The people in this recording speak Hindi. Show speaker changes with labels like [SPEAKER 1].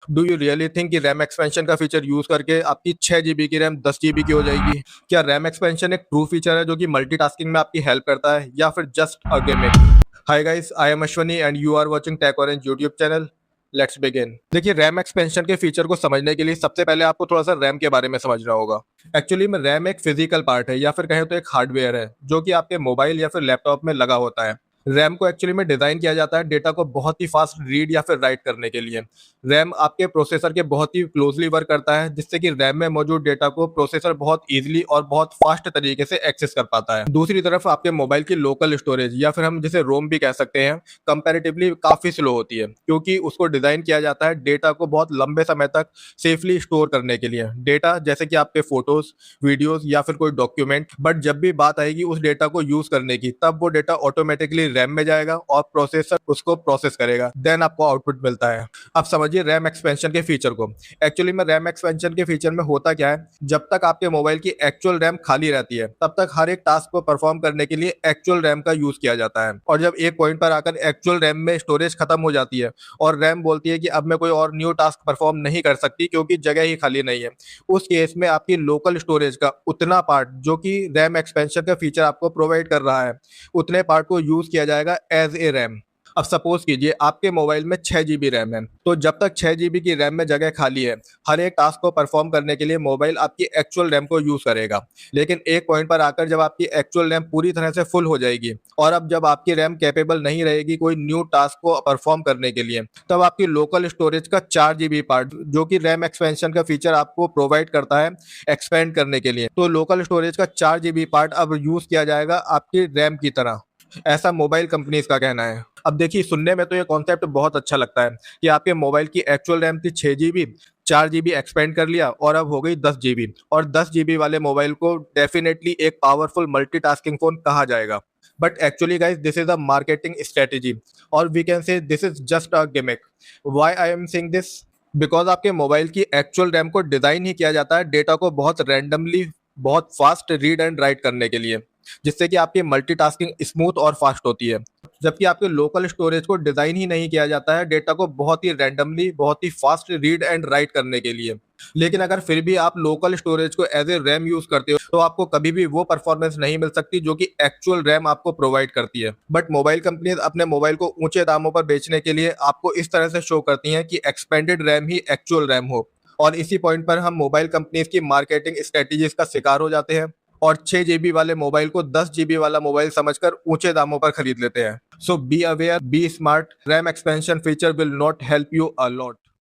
[SPEAKER 1] डू यू रियली थिंक कि रैम एक्सपेंशन का फीचर यूज करके आपकी 6 GB की रैम 10 GB की हो जाएगी? क्या रैम एक्सपेंशन एक ट्रू फीचर है जो कि मल्टीटास्किंग में आपकी हेल्प करता है या फिर just a gimmick? Hi guys, I am Ashwani and you are watching Tech Orange YouTube channel. Let's begin. देखिए, रैम एक्सपेंशन के फीचर को समझने के लिए सबसे पहले आपको थोड़ा सा रैम के बारे में समझना होगा। एक्चुअली में रैम एक फिजिकल पार्ट है या फिर कहें तो एक हार्डवेयर है जो कि आपके मोबाइल या फिर लैपटॉप में लगा होता है। रैम को एक्चुअली में डिजाइन किया जाता है डेटा को बहुत ही फास्ट रीड या फिर राइट करने के लिए। रैम आपके प्रोसेसर के बहुत ही क्लोजली वर्क करता है जिससे कि रैम में मौजूद डेटा को प्रोसेसर बहुत इजीली और बहुत फास्ट तरीके से एक्सेस कर पाता है। दूसरी तरफ आपके मोबाइल की लोकल स्टोरेज या फिर हम जिसे रोम भी कह सकते हैं, कंपैरेटिवली काफी स्लो होती है क्योंकि उसको डिजाइन किया जाता है डेटा को बहुत लंबे समय तक सेफली स्टोर करने के लिए। डेटा जैसे कि आपके फोटोज, वीडियोस या फिर कोई डॉक्यूमेंट, बट जब भी बात आएगी उस डेटा को यूज करने की, तब वो डेटा ऑटोमेटिकली रैम में जाएगा और प्रोसेसर उसको प्रोसेस करेगा, देन आपको आउटपुट मिलता है। अब समझिए रैम एक्सपेंशन के फीचर को। एक्चुअली में रैम एक्सपेंशन के फीचर में होता क्या है, जब तक आपके मोबाइल की एक्चुअल रैम खाली रहती है तब तक हर एक टास्क को परफॉर्म करने के लिए एक्चुअल रैम का यूज किया जाता है, और जब एक पॉइंट पर आकर एक्चुअल रैम में स्टोरेज खत्म हो जाती है और रैम बोलती है कि अब मैं कोई और न्यू टास्क परफॉर्म नहीं कर सकती क्योंकि जगह ही खाली नहीं है, उस केस में आपकी लोकल स्टोरेज का उतना पार्ट जो कि रैम एक्सपेंशन का फीचर आपको प्रोवाइड कर रहा है, उतने पार्ट को यूज किया जाएगा एज ए रैम। अब सपोज कीजिए आपके मोबाइल में 6 GB रैम है, तो जब तक 6 GB की रैम में जगह खाली है, हर एक टास्क को परफॉर्म करने के लिए मोबाइल आपकी एक्चुअल रैम को यूज करेगा। लेकिन एक पॉइंट पर आकर जब आपकी एक्चुअल रैम पूरी तरह से फुल हो जाएगी और अब जब आपकी रैम कैपेबल नहीं रहेगी कोई न्यू टास्क को परफॉर्म करने के लिए, तब आपकी लोकल स्टोरेज का 4 GB पार्ट जो कि रैम एक्सपेंशन का फीचर आपको प्रोवाइड करता है एक्सपेंड करने के लिए, तो लोकल स्टोरेज का 4 GB पार्ट अब यूज किया जाएगा आपकी रैम की तरह। ऐसा मोबाइल कंपनीज का कहना है। अब देखिए, सुनने में तो ये कॉन्सेप्ट बहुत अच्छा लगता है कि आपके मोबाइल की एक्चुअल रैम थी 6 GB, 4 GB एक्सपेंड कर लिया और अब हो गई 10 GB, और 10 GB वाले मोबाइल को डेफिनेटली एक पावरफुल मल्टीटास्किंग फोन कहा जाएगा। But actually guys, this is a marketing strategy और we can say this is just a gimmick. Why I am saying this? Because आपके मोबाइल की एक्चुअल रैम को डिजाइन ही किया जाता है डेटा को बहुत रैंडमली, बहुत फास्ट रीड एंड राइट करने के लिए, जिससे कि आपकी मल्टीटास्किंग स्मूथ और फास्ट होती है। जबकि आपके लोकल स्टोरेज को डिजाइन ही नहीं किया जाता है डेटा को बहुत ही रैंडमली, बहुत ही फास्ट रीड एंड राइट करने के लिए। लेकिन अगर फिर भी आप लोकल स्टोरेज को एज ए रैम यूज करते हो तो आपको कभी भी वो परफॉर्मेंस नहीं मिल सकती जो कि एक्चुअल रैम आपको प्रोवाइड करती है। बट मोबाइल कंपनीज अपने मोबाइल को ऊंचे दामों पर बेचने के लिए आपको इस तरह से शो करती हैं कि एक्सपेंडेड रैम ही एक्चुअल रैम हो, और इसी पॉइंट पर हम मोबाइल कंपनीज की मार्केटिंग स्ट्रेटेजीज का शिकार हो जाते हैं और 6 GB वाले मोबाइल को 10 GB वाला मोबाइल समझकर ऊंचे दामों पर खरीद लेते हैं। So be aware, be smart, RAM expansion feature will not help you a lot.